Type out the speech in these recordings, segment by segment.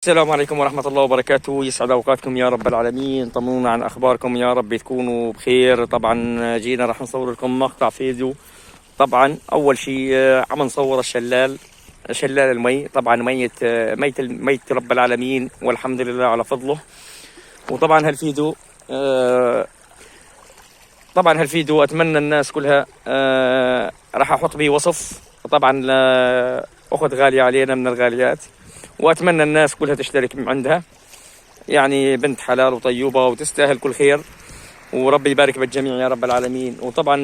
السلام عليكم ورحمة الله وبركاته. يسعد أوقاتكم يا رب العالمين. طمنونا عن أخباركم يا رب تكونوا بخير. طبعا جينا راح نصور لكم مقطع فيديو. طبعا أول شيء عم نصور شلال المي. طبعا ميت رب العالمين والحمد لله على فضله. وطبعا هالفيديو أتمنى الناس كلها راح أحط به وصف. طبعا أخت غالية علينا من الغاليات، وأتمنى الناس كلها تشترك من عندها. يعني بنت حلال وطيوبة وتستاهل كل خير، وربي يبارك بالجميع يا رب العالمين. وطبعا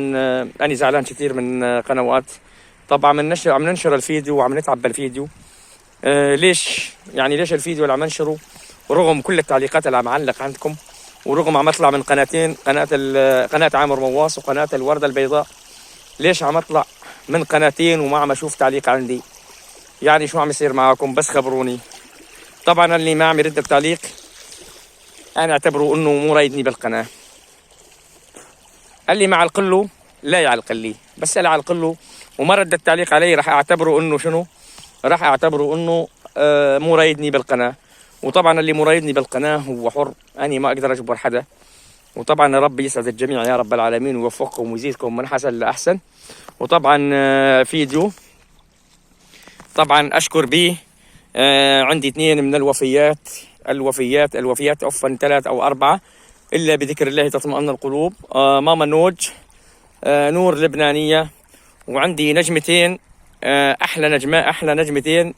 أنا زعلان كثير من قنوات طبعا عم ننشر الفيديو وعم نتعب بالفيديو. ليش الفيديو اللي عم ننشره ورغم كل التعليقات اللي عم علق عندكم، ورغم عم اطلع من قناتين، قناة عامر مواص وقناة الوردة البيضاء، ليش عم اطلع من قناتين وما عم اشوف تعليق عندي؟ يعني شو عم يصير معكم؟ بس خبروني. طبعا اللي ما عم يرد التعليق انا اعتبره انه مو رايدني بالقناة. اللي ما علقله لا يعلق لي، بس اللي علقله وما رد التعليق علي راح اعتبره انه شنو؟ راح اعتبره انه مو رايدني بالقناة. وطبعا اللي مو رايدني بالقناة هو حر، اني ما اقدر اجبر حدا. وطبعا ربي يسعد الجميع يا رب العالمين ويوفقكم ويزيدكم من حسن لأحسن. وطبعا فيديو طبعا أشكر به عندي 2 من الوفيات عفوا 3 أو 4، إلا بذكر الله تطمئن القلوب. ماما نوج نور لبنانية، وعندي نجمتين أحلى نجمتين،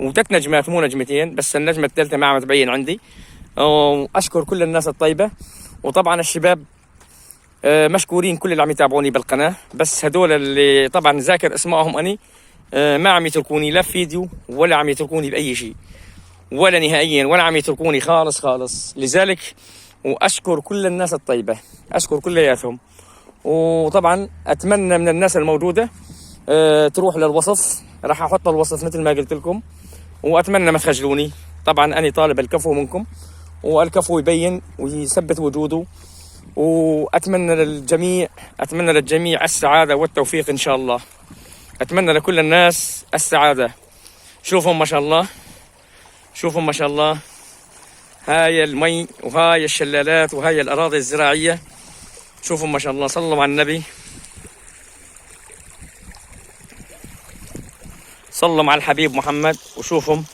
و3 نجمات مو نجمتين بس، النجمة الثالثة ما عم تبين عندي. أشكر كل الناس الطيبة. وطبعا الشباب مشكورين كل اللي عم يتابعوني بالقناة، بس هدول اللي طبعا ذاكر اسمائهم أني ما عم يتركوني لا في فيديو ولا عم يتركوني بأي شيء، ولا نهائيا، ولا عم يتركوني خالص. لذلك وأشكر كل الناس الطيبة، أشكر كلياتهم. وطبعا أتمنى من الناس الموجودة تروح للوصف، راح أحط الوصف مثل ما قلت لكم. وأتمنى ما تخجلوني. طبعا أنا طالب الكفو منكم، والكفو يبين ويثبت وجوده. وأتمنى للجميع السعادة والتوفيق إن شاء الله. أتمنى لكل الناس السعادة. شوفهم ما شاء الله، هاي المي وهاي الشلالات وهاي الأراضي الزراعية. شوفهم ما شاء الله، صلوا على النبي، صلوا على الحبيب محمد. وشوفهم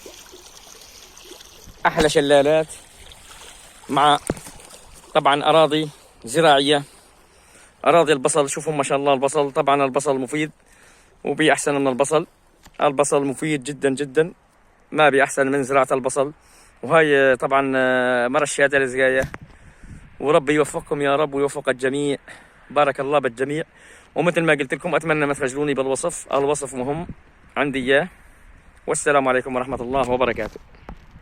أحلى شلالات مع طبعا أراضي زراعية، أراضي البصل. شوفوا ما شاء الله البصل. طبعا البصل مفيد وبي أحسن من البصل مفيد جدا، ما بي أحسن من زراعة البصل. وهاي طبعا مرشات الزقاية. وربي يوفقكم يا رب ويوفق الجميع. بارك الله بالجميع. ومثل ما قلت لكم أتمنى ما تخجلوني بالوصف، الوصف مهم عندي إياه. والسلام عليكم ورحمة الله وبركاته.